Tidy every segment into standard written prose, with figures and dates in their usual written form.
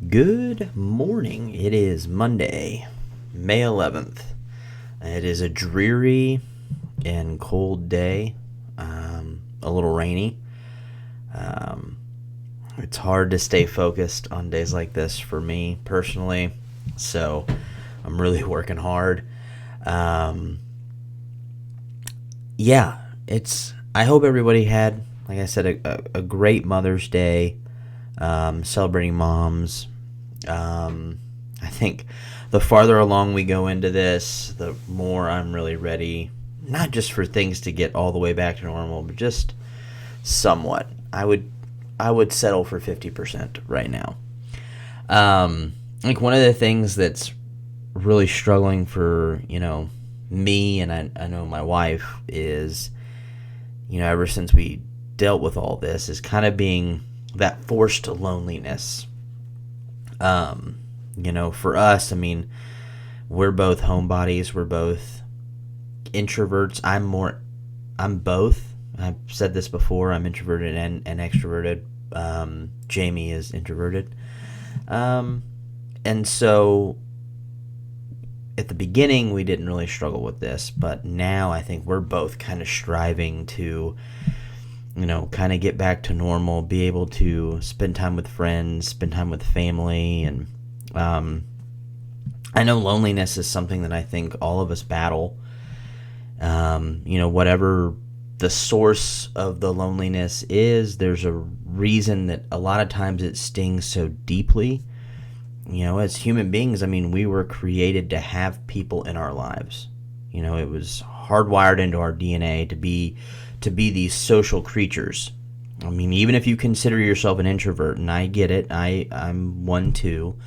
Good morning. It is Monday, May 11th. It is a dreary and cold day, a little rainy. It's hard to stay focused on days like this for me personally, so I'm really working hard. I hope everybody had, like I said, a great Mother's Day, celebrating moms. I think the farther along we go into this, the more I'm really ready, not just for things to get all the way back to normal, but just somewhat. I would settle for 50% right now. Like one of the things that's really struggling for, me and I know my wife is, ever since we dealt with all this, is kind of being that forced loneliness. For us, we're both homebodies. We're both introverts. I'm both. I've said this before. I'm introverted and extroverted. Jamie is introverted. And so at the beginning, we didn't really struggle with this, but now I think we're both kind of striving to, kind of get back to normal, be able to spend time with friends, spend time with family. And I know loneliness is something that I think all of us battle. Whatever the source of the loneliness is, there's a reason that a lot of times it stings so deeply. As human beings, we were created to have people in our lives. It was hardwired into our DNA to be these social creatures. Even if you consider yourself an introvert, and I get it, I'm one too,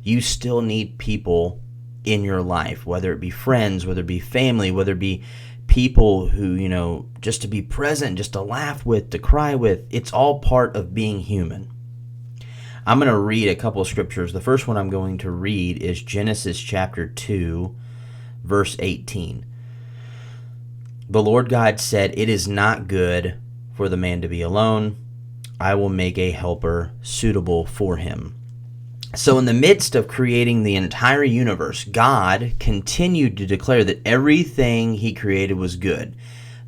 you still need people in your life, whether it be friends, whether it be family, whether it be people who, just to be present, just to laugh with, to cry with. It's all part of being human. I'm going to read a couple of scriptures. The first one I'm going to read is Genesis chapter 2, verse 18. The Lord God said, "It is not good for the man to be alone. I will make a helper suitable for him." So in the midst of creating the entire universe, God continued to declare that everything he created was good.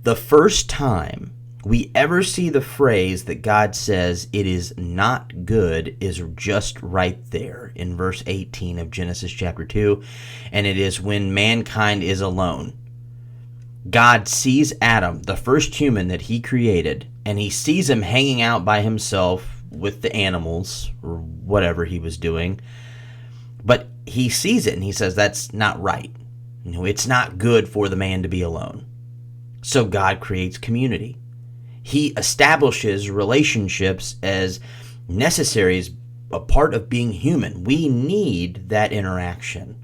The first time we ever see the phrase that God says it is not good is just right there in verse 18 of Genesis chapter 2, and it is when mankind is alone. God sees Adam, the first human that he created, and he sees him hanging out by himself with the animals or whatever he was doing. But he sees it and he says that's not right. It's not good for the man to be alone. So God creates community. He establishes relationships as necessary, as a part of being human. We need that interaction.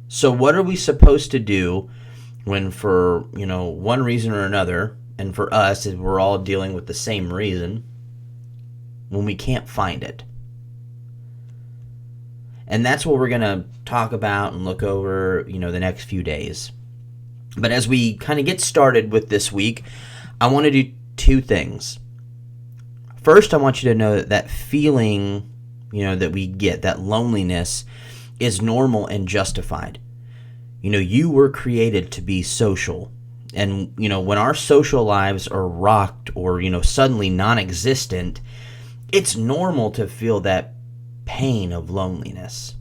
So what are we supposed to do when, for one reason or another, and for us, we're all dealing with the same reason, when we can't find it? And that's what we're going to talk about and look over, the next few days. But as we kind of get started with this week, I want to do two things. First, I want you to know that feeling, that we get, that loneliness, is normal and justified. You were created to be social. And, when our social lives are rocked or, suddenly non-existent, it's normal to feel that pain of loneliness.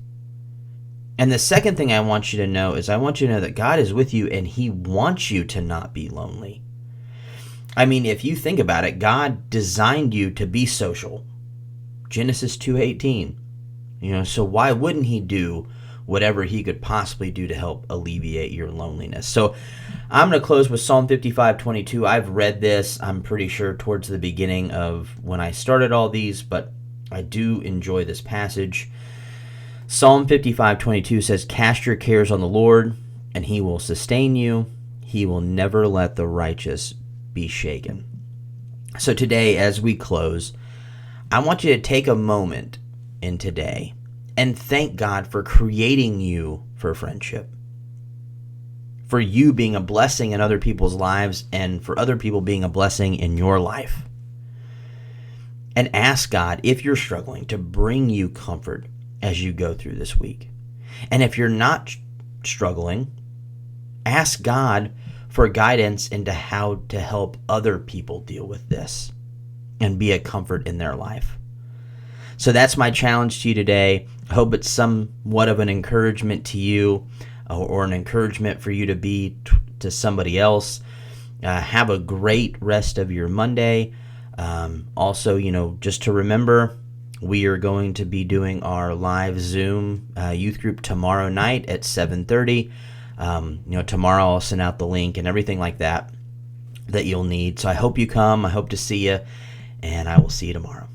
And the second thing I want you to know is I want you to know that God is with you and he wants you to not be lonely. If you think about it, God designed you to be social. Genesis 2:18. So why wouldn't he do whatever he could possibly do to help alleviate your loneliness? So I'm going to close with Psalm 55:22. I've read this, I'm pretty sure, towards the beginning of when I started all these, but I do enjoy this passage. Psalm 55:22 says, "Cast your cares on the Lord, and he will sustain you. He will never let the righteous be shaken." So today, as we close, I want you to take a moment in today and thank God for creating you for friendship, for you being a blessing in other people's lives, and for other people being a blessing in your life. and ask God, if you're struggling, to bring you comfort as you go through this week. And if you're not struggling, ask God for guidance into how to help other people deal with this and be a comfort in their life. So that's my challenge to you today. I hope it's somewhat of an encouragement to you, or an encouragement for you to be to somebody else. Have a great rest of your Monday. Also, just to remember, we are going to be doing our live Zoom youth group tomorrow night at 7:30. Tomorrow I'll send out the link and everything like that you'll need. So I hope you come. I hope to see you, and I will see you tomorrow.